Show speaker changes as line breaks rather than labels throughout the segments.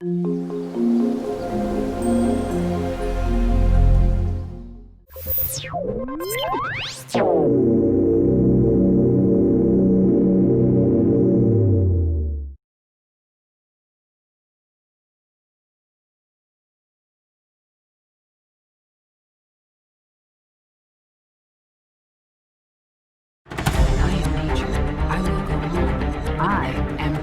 I am nature. I will go home. I am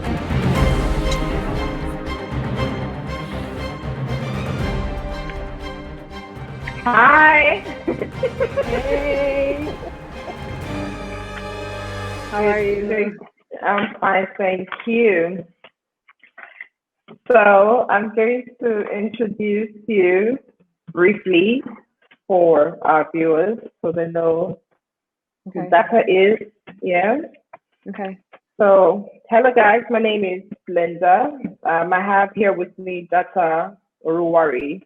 Hi.
Hey, how are you?
I'm fine, thank you. So I'm going to introduce you briefly for our viewers so they know who
Okay,
Daka is. Yeah.
okay.
So hello guys, my name is Linda. I have here with me Daka Oruwari,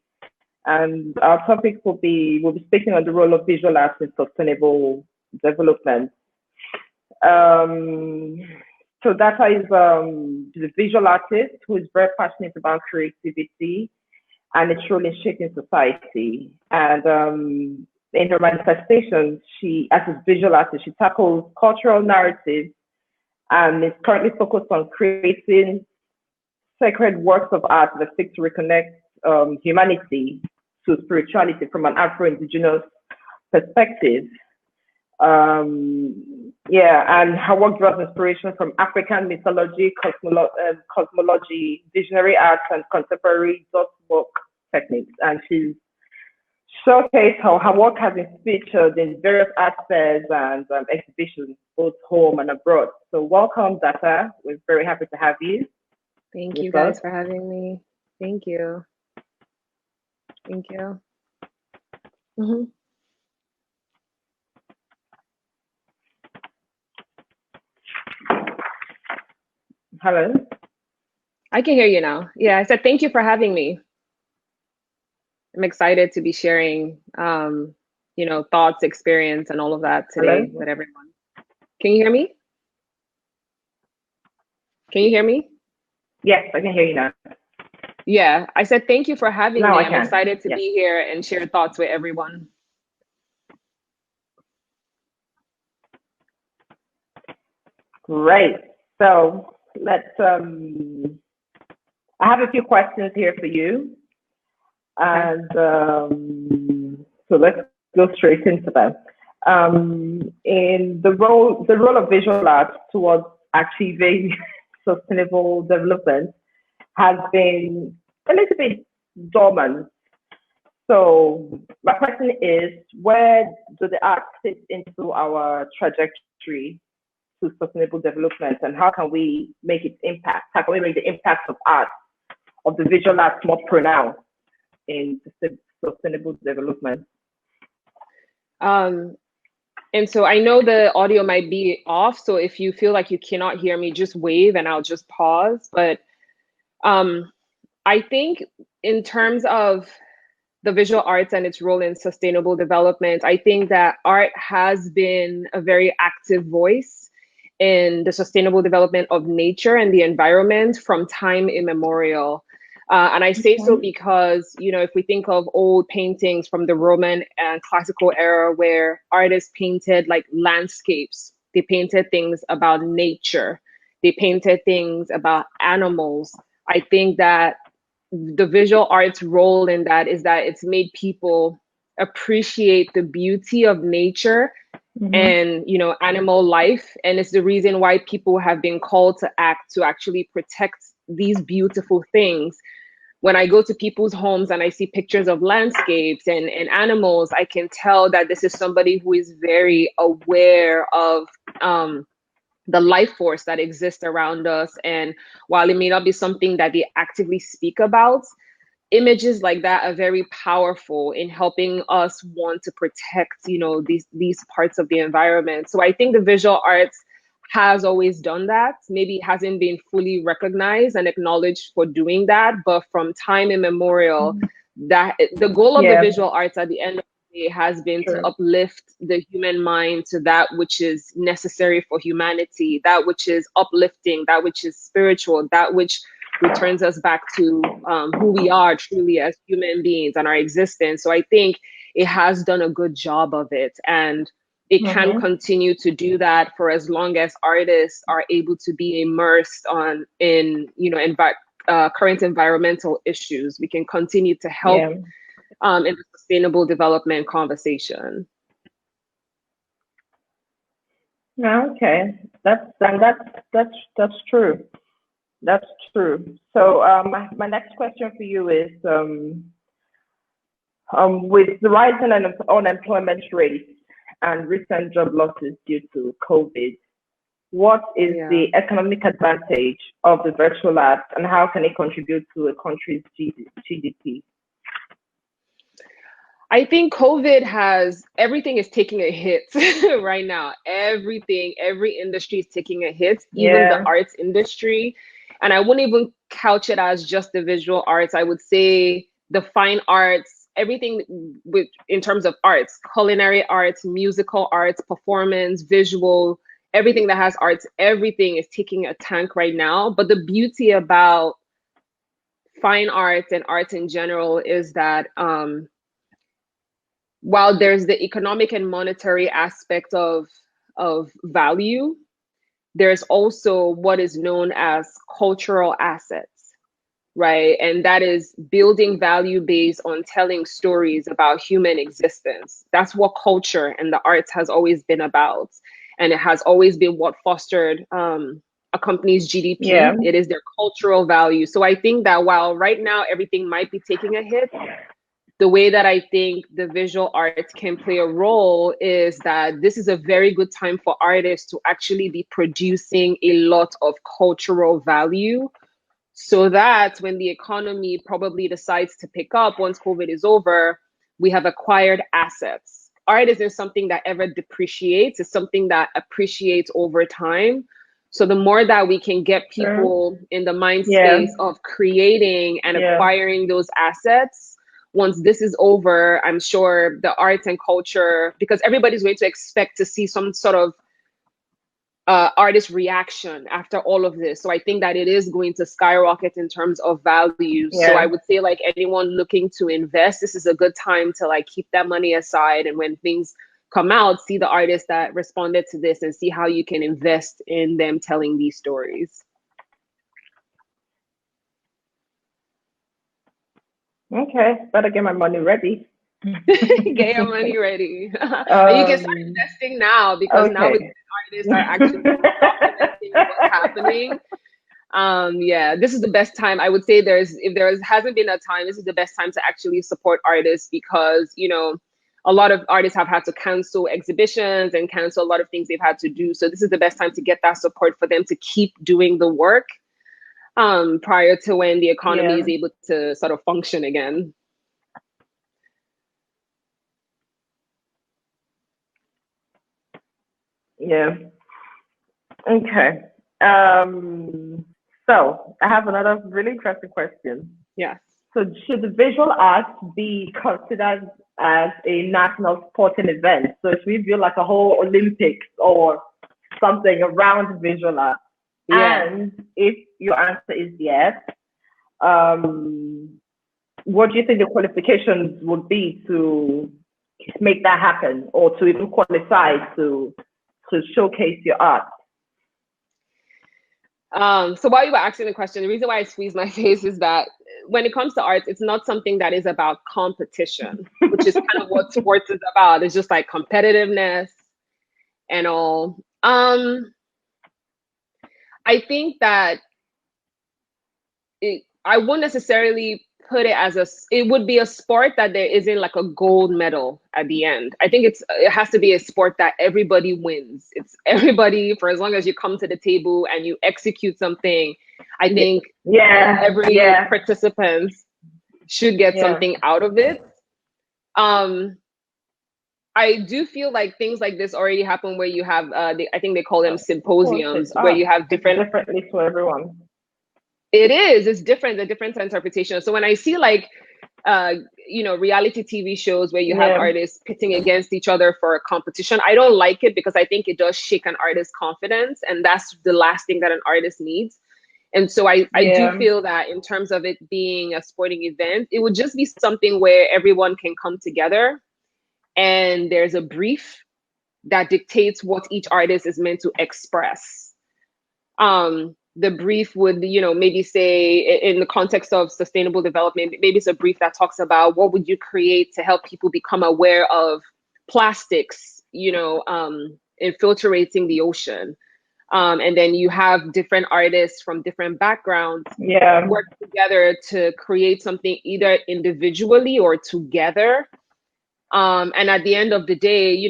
and our topic we'll be speaking on the role of visual arts in sustainable development. Um, so Data is the visual artist who is very passionate about creativity and its role in shaping society. And in her manifestations, as a visual artist, she tackles cultural narratives and is currently focused on creating sacred works of art that seek to reconnect humanity to spirituality from an Afro-Indigenous perspective. And her work draws inspiration from African mythology, cosmology, visionary arts, and contemporary dot work techniques. And she's showcased how her work has been featured in various art fairs and exhibitions, both home and abroad. So welcome, Data. We're very happy to have you
Thank you
with us.
guys for having me. Thank you. Thank you. hmm
Hello.
I can hear you now. Yeah, I said thank you for having me. I'm excited to be sharing, thoughts, experience, and all of that
Hello.
today with everyone. Can you hear me? Can you hear me?
Yes, I can hear you now.
Yeah, I said thank you for having
Now
me.
I
I'm
can.
excited to
Yes.
be here and share thoughts with everyone.
Great. So let's. I have a few questions here for you,
Okay.
and so let's go straight into them. In the role of visual arts towards achieving sustainable development has been a little bit dormant. So my question is, where do the arts fit into our trajectory to sustainable development, and how can we make its impact? How can we make the impact of art, of the visual arts, more pronounced in sustainable development?
And so I know the audio might be off, so if you feel like you cannot hear me, just wave and I'll just pause. But I think in terms of the visual arts and its role in sustainable development, I think that art has been a very active voice in the sustainable development of nature and the environment from time immemorial. And I say so because, if we think of old paintings from the Roman and classical era where artists painted like landscapes, they painted things about nature, they painted things about animals. I think that the visual arts role in that is that it's made people appreciate the beauty of nature and animal life, and it's the reason why people have been called to act to actually protect these beautiful things. When I go to people's homes and I see pictures of landscapes and animals, I can tell that this is somebody who is very aware of the life force that exists around us. And while it may not be something that they actively speak about, images like that are very powerful in helping us want to protect, these parts of the environment. So I think the visual arts has always done that. Maybe it hasn't been fully recognized and acknowledged for doing that, but from time immemorial, that the goal of the visual arts at the end of the day has been to uplift the human mind to that which is necessary for humanity, that which is uplifting, that which is spiritual, that which returns us back to who we are truly as human beings and our existence. So I think it has done a good job of it, and it can continue to do that for as long as artists are able to be immersed in current environmental issues. We can continue to help in the sustainable development conversation.
Okay, that's true. That's true. So my next question for you is, with the rise in unemployment rates and recent job losses due to COVID, what is the economic advantage of the virtual arts, and how can it contribute to a country's GDP?
I think everything is taking a hit right now. Every industry is taking a hit, even the arts industry. And I wouldn't even couch it as just the visual arts. I would say the fine arts, everything in terms of arts, culinary arts, musical arts, performance, visual, everything that has arts, everything is taking a tank right now. But the beauty about fine arts and arts in general is that while there's the economic and monetary aspect of value, there's also what is known as cultural assets, right? And that is building value based on telling stories about human existence. That's what culture and the arts has always been about. And it has always been what fostered a company's GDP. It is their cultural value. So I think that while right now everything might be taking a hit, the way that I think the visual arts can play a role is that this is a very good time for artists to actually be producing a lot of cultural value, so that when the economy probably decides to pick up once COVID is over, we have acquired assets. Art isn't something that ever depreciates, it's something that appreciates over time. So the more that we can get people in the mind space of creating and acquiring those assets, once this is over, I'm sure the arts and culture, because everybody's going to expect to see some sort of artist reaction after all of this. So I think that it is going to skyrocket in terms of value. So I would say, like, anyone looking to invest, this is a good time to like keep that money aside. And when things come out, see the artists that responded to this and see how you can invest in them telling these stories.
Okay, better get my money ready.
Get your money ready. And you can start investing now, because now artists are actually documenting what's happening. This is the best time. I would say if there hasn't been a time, this is the best time to actually support artists, because, you know, a lot of artists have had to cancel exhibitions and cancel a lot of things they've had to do. So this is the best time to get that support for them to keep doing the work prior to when the economy is able to sort of function again.
Yeah. Okay. So I have another really interesting question.
Yes.
So should the visual arts be considered as a national sporting event? So if we do like a whole Olympics or something around visual arts, and if your answer is yes, what do you think the qualifications would be to make that happen, or to even qualify to showcase your art?
So while you were asking the question, the reason why I squeeze my face is that when it comes to arts, it's not something that is about competition, which is kind of what sports is about. It's just like competitiveness and all. I think that I wouldn't necessarily put it as it would be a sport that there isn't like a gold medal at the end. I think it has to be a sport that everybody wins. It's everybody, for as long as you come to the table and you execute something, I think every participant should get something out of it. I do feel like things like this already happen where you have, I think they call them symposiums, where you have
differently for everyone.
It's different, the different interpretation. So when I see like, reality TV shows where you have artists pitting against each other for a competition, I don't like it, because I think it does shake an artist's confidence. And that's the last thing that an artist needs. And so I do
Yeah.
feel that in terms of it being a sporting event, it would just be something where everyone can come together and there's a brief that dictates what each artist is meant to express. The brief would, maybe say in the context of sustainable development, maybe it's a brief that talks about what would you create to help people become aware of plastics, infiltrating the ocean. And then you have different artists from different backgrounds work together to create something either individually or together. And at the end of the day,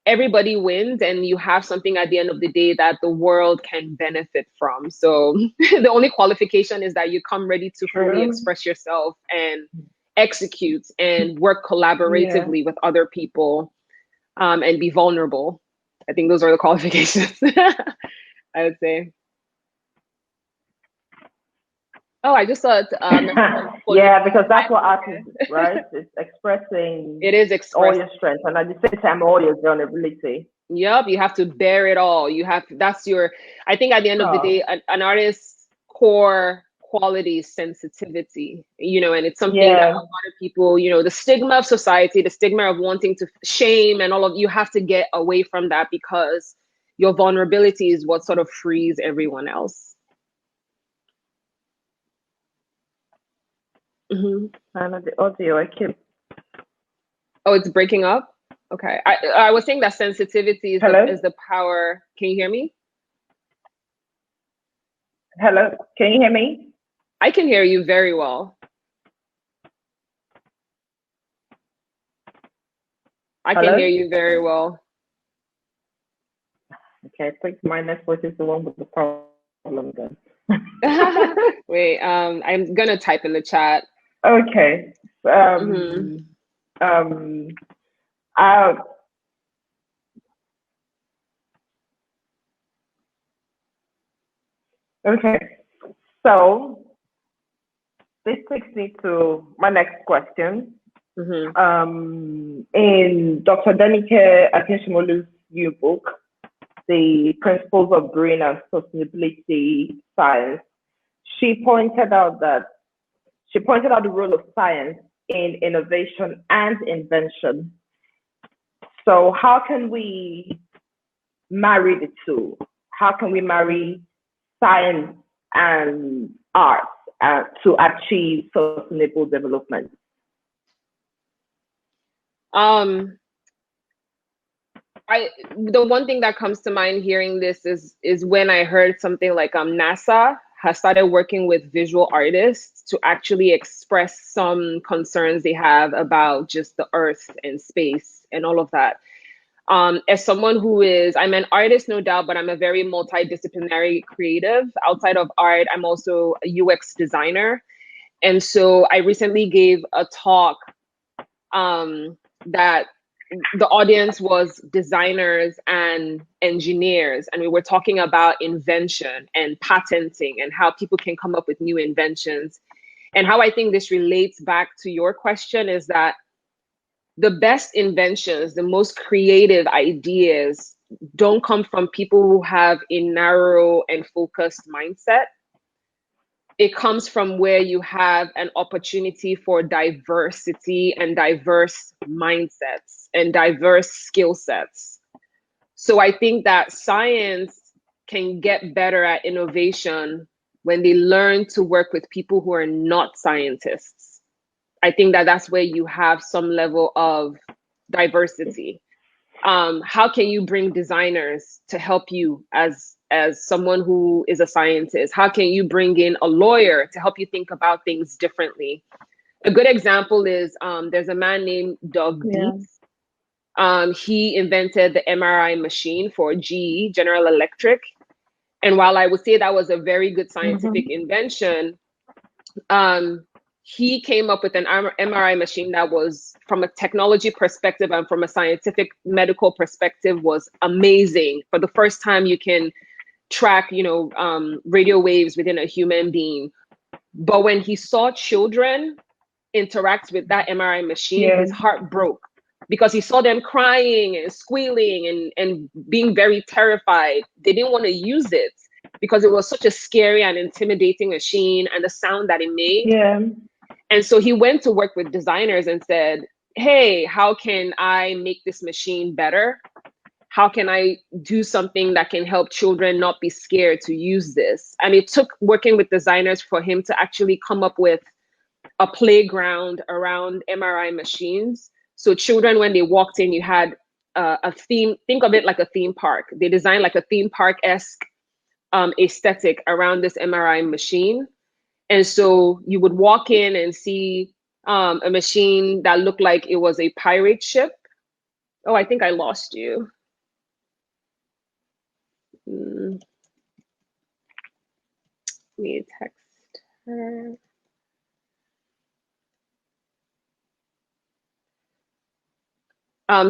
everybody wins, and you have something at the end of the day that the world can benefit from. So the only qualification is that you come ready to fully express yourself and execute and work collaboratively with other people, and be vulnerable. I think those are the qualifications. I would say. Oh, I just saw it.
Yeah, because that's what art is, right? It's expressing.
It is expressing
all your strengths, and at the same time, all your vulnerability.
Yep, you have to bear it all. That's your. I think at the end of the day, an artist's core quality is sensitivity. And it's something that a lot of people, the stigma of society, the stigma of wanting to shame, and all of you have to get away from that, because your vulnerability is what sort of frees everyone else.
And the audio, I keep.
Oh, it's breaking up. Okay, I was saying that sensitivity is the power. Can you hear me?
Hello, can you hear me?
I can hear you very well. I can hear you very well.
Okay, I think my network is the one with the problem then.
Wait, I'm gonna type in the chat.
Okay. Okay. So this takes me to my next question. In Dr. Denike Akinshimolu's new book, The Principles of Green and Sustainability Science, she pointed out the role of science in innovation and invention. So how can we marry the two? How can we marry science and art to achieve sustainable development?
The one thing that comes to mind hearing this is when I heard something like NASA has started working with visual artists to actually express some concerns they have about just the earth and space and all of that. As someone I'm an artist, no doubt, but I'm a very multidisciplinary creative. Outside of art, I'm also a UX designer. And so I recently gave a talk that the audience was designers and engineers, and we were talking about invention and patenting and how people can come up with new inventions. And how I think this relates back to your question is that the best inventions, the most creative ideas don't come from people who have a narrow and focused mindset. It comes from where you have an opportunity for diversity and diverse mindsets and diverse skill sets. So I think that science can get better at innovation when they learn to work with people who are not scientists. I think that that's where you have some level of diversity. How can you bring designers to help you as someone who is a scientist? How can you bring in a lawyer to help you think about things differently? A good example is there's a man named Doug Dietz. He invented the MRI machine for GE, General Electric. And while I would say that was a very good scientific invention, he came up with an MRI machine that was, from a technology perspective and from a scientific medical perspective, was amazing. For the first time, you can track, radio waves within a human being. But when he saw children interact with that MRI machine, his heart broke, because he saw them crying and squealing and being very terrified. They didn't want to use it. because it was such a scary and intimidating machine and the sound that it made.
Yeah.
And so he went to work with designers and said, hey, how can I make this machine better? How can I do something that can help children not be scared to use this? And it took working with designers for him to actually come up with a playground around MRI machines. So children, when they walked in, you had a theme, think of it like a theme park. They designed like a theme park-esque aesthetic around this MRI machine. And so you would walk in and see a machine that looked like it was a pirate ship. Oh, I think I lost you. Let me text her.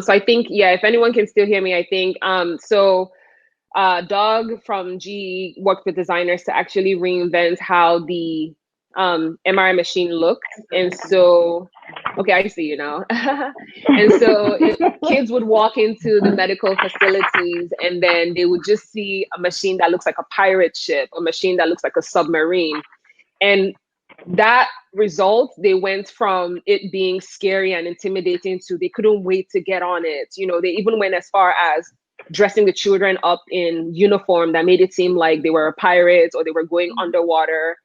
So I think, yeah, if anyone can still hear me, I think, Doug from GE worked with designers to actually reinvent how the MRI machine looked. And so, okay, I see you now. And so kids would walk into the medical facilities and then they would just see a machine that looks like a pirate ship, a machine that looks like a submarine. And that result, they went from it being scary and intimidating to they couldn't wait to get on it. You know, they even went as far as dressing the children up in uniform that made it seem like they were pirates or they were going underwater.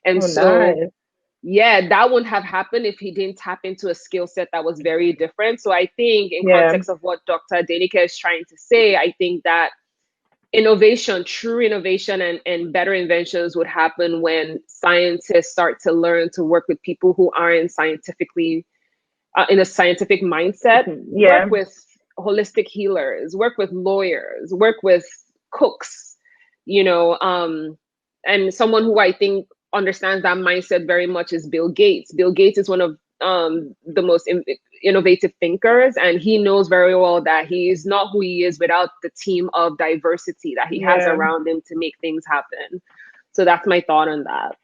And
Nice.
yeah, that wouldn't have happened if he didn't tap into a skill set that was very different. So I think in context of what Dr. Denike is trying to say, I think that innovation, true innovation and better inventions would happen when scientists start to learn to work with people who aren't scientifically in a scientific mindset, work with holistic healers, work with lawyers, work with cooks, you know, and someone who I think understands that mindset very much is Bill Gates. Bill Gates is one of the most innovative thinkers, and he knows very well that he is not who he is without the team of diversity that he has around him to make things happen. So that's my thought on that.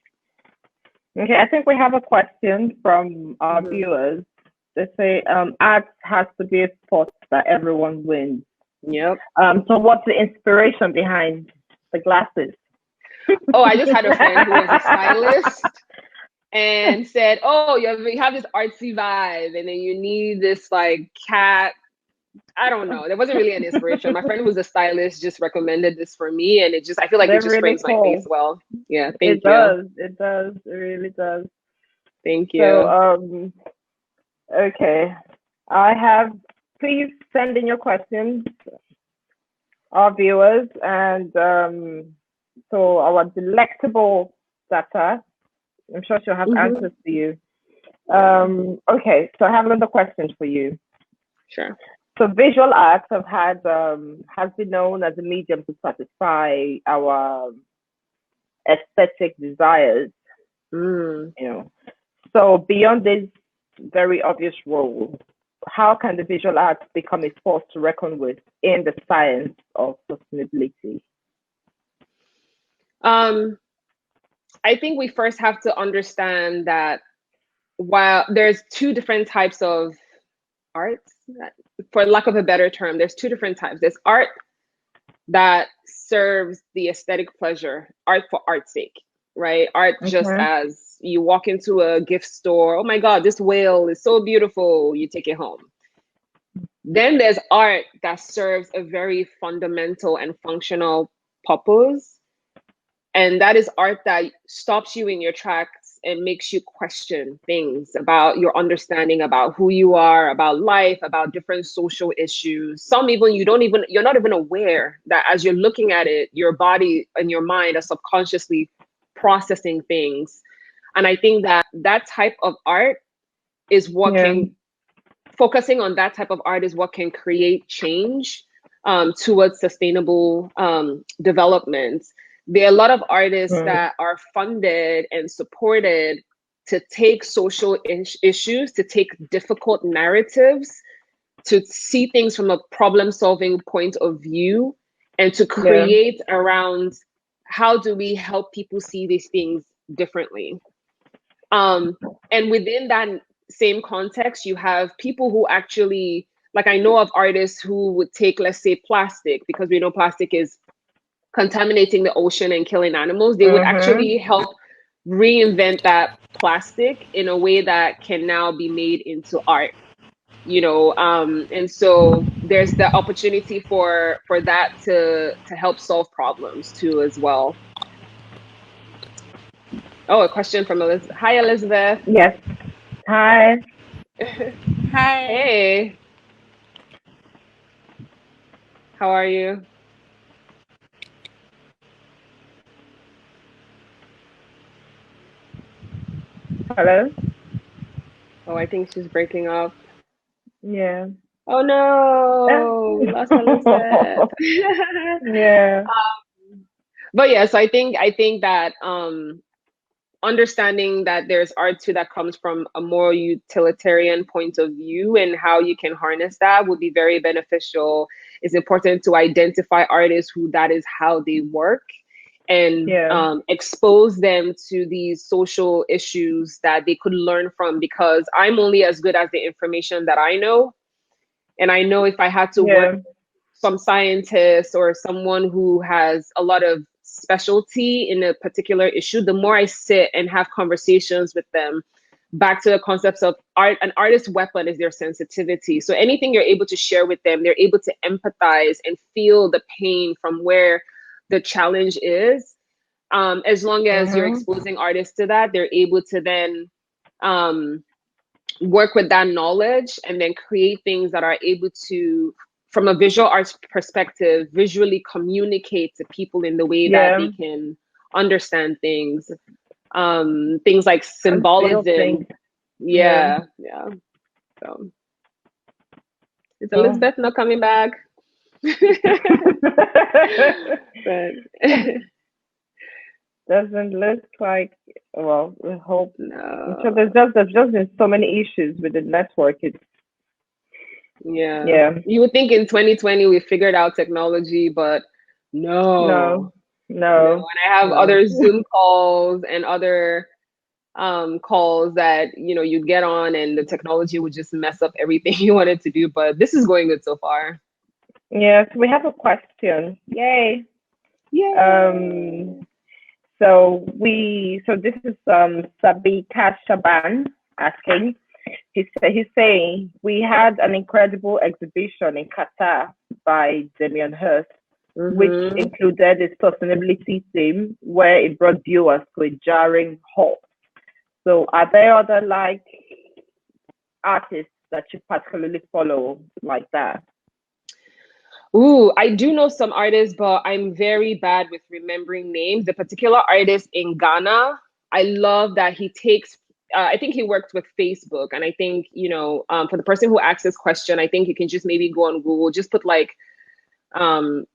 Okay, I think we have a question from our viewers. They say art has to be a sport that everyone wins.
Yep.
So what's the inspiration behind the glasses?
Oh, I just had a friend who was a stylist and said, oh, you have this artsy vibe and then you need this like cat. I don't know. There wasn't really an inspiration. My friend who's a stylist just recommended this for me, and it just, I feel like it just frames my face well. Yeah, thank you.
It does. It really does.
Thank you.
So, okay. Please send in your questions, our viewers, and so our delectable data, I'm sure she'll have answers for you. Okay, so I have another question for you.
Sure.
So visual arts has been known as a medium to satisfy our aesthetic desires. You know, so beyond this very obvious role, how can the visual arts become a force to reckon with in the science of sustainability?
I think we first have to understand that while there's two different types of arts, for lack of a better term, there's two different types. There's art that serves the aesthetic pleasure, art for art's sake, right? Art just as you walk into a gift store, oh my God, this whale is so beautiful, you take it home. Then there's art that serves a very fundamental and functional purpose. And that is art that stops you in your tracks and makes you question things about your understanding about who you are, about life, about different social issues. Some even you're not even aware that as you're looking at it, your body and your mind are subconsciously processing things. And I think that type of art is what can, focusing on that type of art is what can create change towards sustainable development. There are a lot of artists that are funded and supported to take social issues, to take difficult narratives, to see things from a problem-solving point of view, and to create around how do we help people see these things differently. And within that same context, you have people who actually, like I know of artists who would take, let's say, plastic, because we know plastic is contaminating the ocean and killing animals, they would actually help reinvent that plastic in a way that can now be made into art. And so there's the opportunity for that to help solve problems too as well. Oh, a question from Elizabeth. Hi, Elizabeth.
Yes. Hi.
Hi.
Hey. How are you?
Hello?
Oh, I think she's breaking up.
Yeah.
Oh no, we lost Elizabeth.
Yeah.
But yes, I think that understanding that there's art too that comes from a more utilitarian point of view and how you can harness that would be very beneficial. It's important to identify artists who that is how they work and expose them to these social issues that they could learn from, because I'm only as good as the information that I know. And I know if I had to work with some scientist or someone who has a lot of specialty in a particular issue, the more I sit and have conversations with them, back to the concepts of art, an artist's weapon is their sensitivity. So anything you're able to share with them, they're able to empathize and feel the pain from where the challenge is. As long as you're exposing artists to that, they're able to then work with that knowledge and then create things that are able to, from a visual arts perspective, visually communicate to people in the way that they can understand things. Things like symbolism. Yeah. So is Elizabeth not coming back? But
doesn't look like, well, we hope.
No.
So there's just been so many issues with the network. It's
yeah. You would think in 2020 we figured out technology, but no. And I have other Zoom calls and other calls that you'd get on, and the technology would just mess up everything you wanted to do. But this is going good so far.
Yes, we have a question. Yay! So this is Sabika Shaban asking. He's saying we had an incredible exhibition in Qatar by Damien Hirst, which included a sustainability theme where it brought viewers to a jarring halt. So are there other artists that you particularly follow like that?
Ooh, I do know some artists, but I'm very bad with remembering names. The particular artist in Ghana, I love that he takes, I think he worked with Facebook. And I think, for the person who asked this question, I think you can just maybe go on Google, just put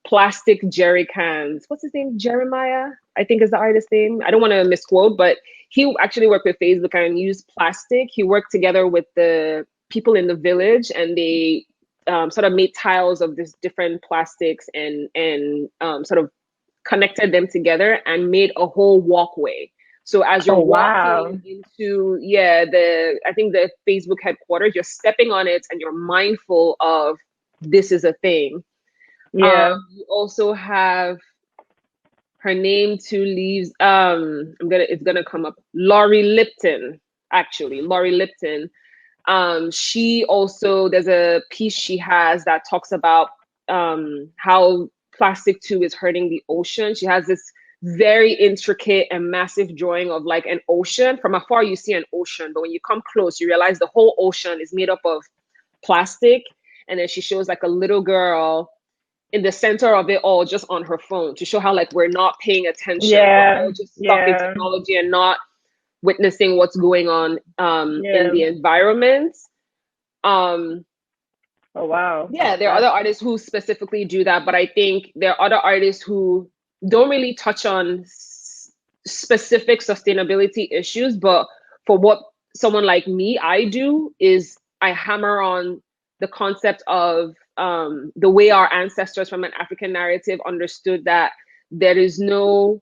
plastic jerry cans. What's his name? Jeremiah, I think is the artist's name. I don't want to misquote, but he actually worked with Facebook and used plastic. He worked together with the people in the village, and they sort of made tiles of this different plastics and sort of connected them together and made a whole walkway. So as you're walking into I think the Facebook headquarters, you're stepping on it and you're mindful of this is a thing. You also have her name two leaves. It's gonna come up. Laurie Lipton, actually, Laurie Lipton. She also, there's a piece she has that talks about how plastic too is hurting the ocean. She has this very intricate and massive drawing of an ocean. From afar you see an ocean, but when you come close you realize the whole ocean is made up of plastic. And then she shows a little girl in the center of it all, just on her phone, to show how we're not paying attention. We're all just stuck in technology and not witnessing what's going on in the environment.
Oh wow.
Yeah, there are other artists who specifically do that, but I think there are other artists who don't really touch on specific sustainability issues. But for what someone like me, I do is I hammer on the concept of the way our ancestors from an African narrative understood that there is no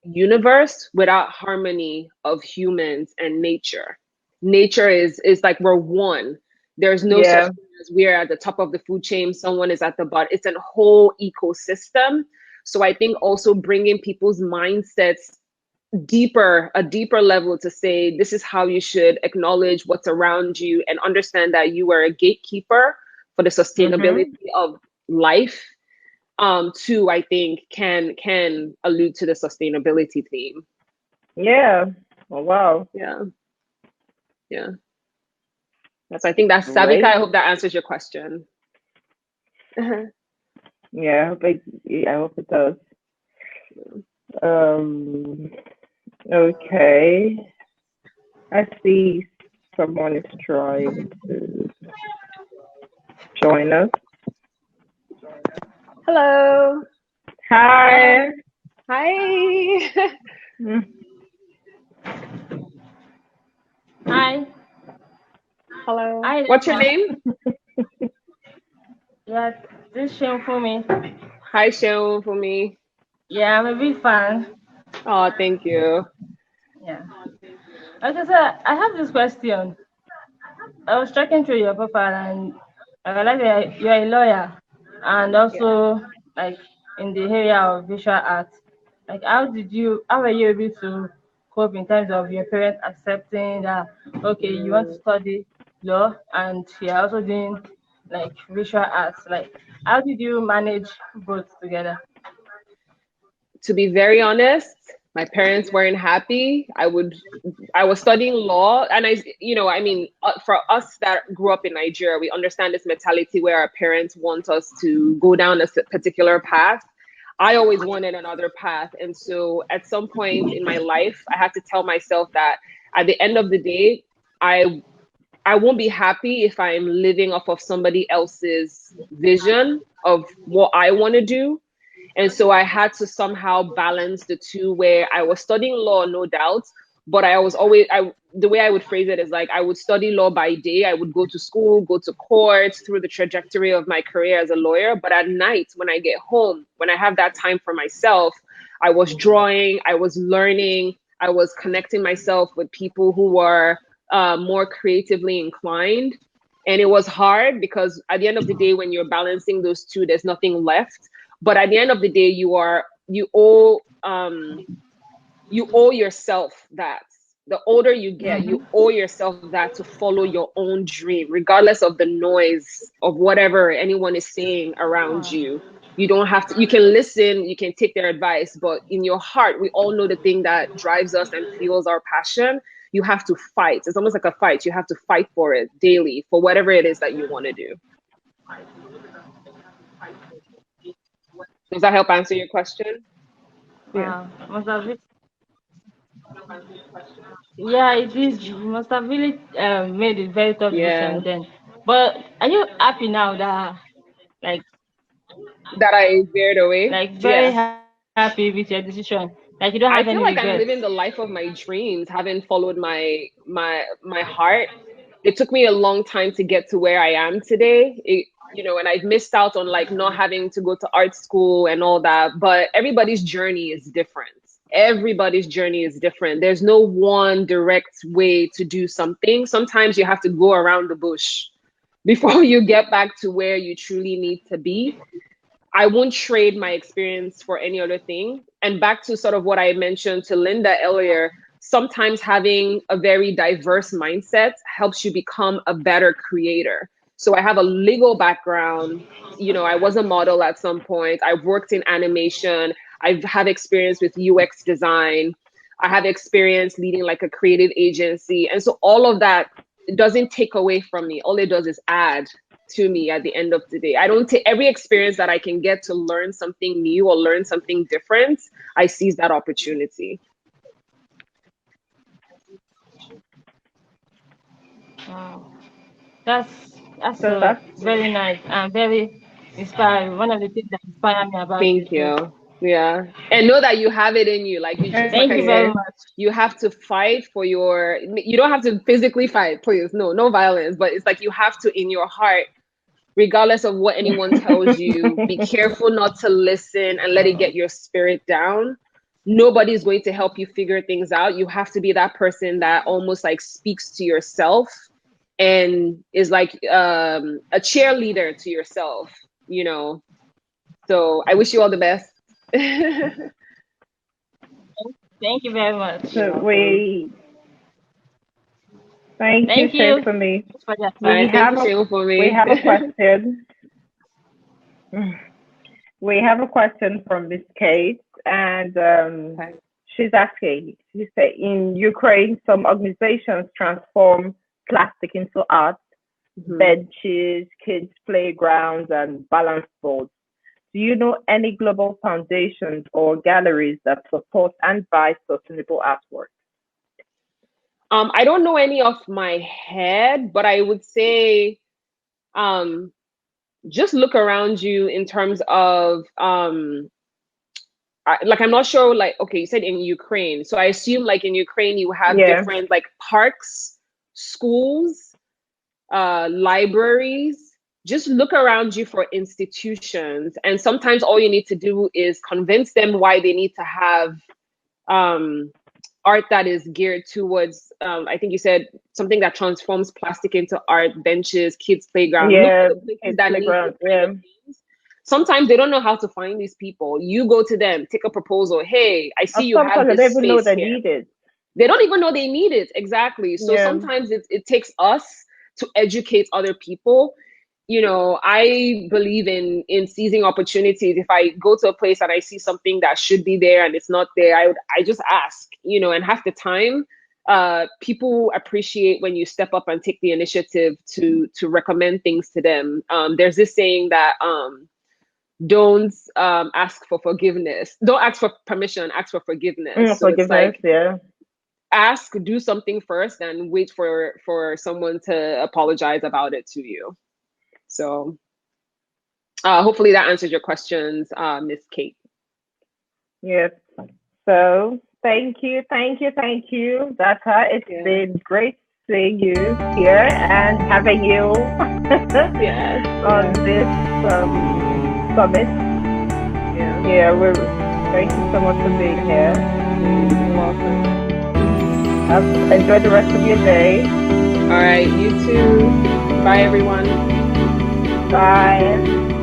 universe without harmony of humans and nature. Nature is we're one. There's no such thing we're at the top of the food chain, someone is at the bottom. It's a whole ecosystem. So I think also bringing people's mindsets a deeper level to say, this is how you should acknowledge what's around you and understand that you are a gatekeeper for the sustainability of life, too, I think can allude to the sustainability theme.
Yeah. Oh, wow.
Yeah. So I think that's
Great.
Savika. I hope that answers your question.
Yeah, I hope it does. Okay. I see someone is trying to join us.
Hello.
Hi.
Hi.
Hi.
Hello.
Hi,
What's your name?
Yeah, this is Shane for me.
Hi, Sheon, for me.
Yeah, I'm a big fan.
Oh, thank you.
Yeah. Okay, so I have this question. I was checking through your profile and I realized you're a lawyer and also like in the area of visual arts. Like how were you able to cope in terms of your parents accepting that okay, you want to study law and you're also doing like visual arts? Like how did you manage both together?
To be very honest, my parents weren't happy. I was studying law, and for us that grew up in Nigeria, we understand this mentality where our parents want us to go down a particular path. I always wanted another path, and so at some point in my life, I had to tell myself that at the end of the day, I won't be happy if I'm living off of somebody else's vision of what I want to do. And so I had to somehow balance the two, where I was studying law, no doubt, but the way I would phrase it is like, I would study law by day. I would go to school, go to court through the trajectory of my career as a lawyer. But at night, when I get home, when I have that time for myself, I was drawing, I was learning, I was connecting myself with people who were more creatively inclined. And it was hard because at the end of the day, when you're balancing those two, there's nothing left. But at the end of the day, you owe yourself that. The older you get, you owe yourself that to follow your own dream, regardless of the noise of whatever anyone is saying around you. You don't have to, you can listen, you can take their advice, but in your heart, we all know the thing that drives us and fuels our passion. You have to fight. It's almost like a fight. You have to fight for it daily, for whatever it is that you want to do. Does that help answer your question?
Yeah. Yeah, it is. You must have really made a very tough decision then. But are you happy now that like
I veered away?
like very happy with your decision? Like you don't have
I feel
any
like I'm
regrets?
living the life of my dreams, having followed my heart. It took me a long time to get to where I am today. And I've missed out on like not having to go to art school and all that, but everybody's journey is different. Everybody's journey is different. There's no one direct way to do something. Sometimes you have to go around the bush before you get back to where you truly need to be. I won't trade my experience for any other thing. And back to sort of what I mentioned to Linda earlier, sometimes having a very diverse mindset helps you become a better creator. So I have a legal background. I was a model at some point. I've worked in animation. I've had experience with UX design. I have experience leading like a creative agency. And so all of that, it doesn't take away from me. All it does is add to me at the end of the day. I don't take every experience that I can get to learn something new or learn something different. I seize that opportunity.
Wow. That's very nice and very inspiring. One of the things that inspire me about
Thank you. Yeah. And know that you have it in you. Like
Thank you very much.
You have to fight for you don't have to physically fight, please. No violence. But it's like you have to, in your heart, regardless of what anyone tells you, be careful not to listen and let it get your spirit down. Nobody's going to help you figure things out. You have to be that person that almost like speaks to yourself and is like a cheerleader to yourself, you know. So I wish you all the best.
Thank you very much.
So thank you,
Thank you.
for me.
For that.
All right, thank you for saying for me.
We have a question. We have a question from Miss Kate, and she's asking. She said, in Ukraine, some organizations transform plastic into art, benches, kids' playgrounds, and balance boards. Do you know any global foundations or galleries that support and buy sustainable artwork?
I don't know any off my head, but I would say just look around you in terms of like, I'm not sure, like, okay, you said in Ukraine, so I assume like in Ukraine you have different like parks, schools, libraries. Just look around you for institutions, and sometimes all you need to do is convince them why they need to have art that is geared towards, I think you said something that transforms plastic into art, benches, kids' playground.
Yeah,
look for the places that need those kind of things. Sometimes they don't know how to find these people. You go to them, take a proposal. Hey, I see you have this
space know they
here.
need it.
They don't even know they need it. Exactly. So sometimes it takes us to educate other people. You know, I believe in seizing opportunities. If I go to a place and I see something that should be there and it's not there, I just ask, you know, and half the time, people appreciate when you step up and take the initiative to recommend things to them. There's this saying that don't ask for forgiveness. Don't ask for permission, ask for forgiveness. So
forgiveness,
it's like, ask, do something first, and wait for someone to apologize about it to you. So hopefully that answers your questions, Miss Kate.
Yes. So thank you. That's her. It's been great seeing you here and having you on this summit. Yeah, thank you so much for being here.
You're welcome.
Enjoy the rest of your day.
All right, you too. Bye, everyone.
Bye.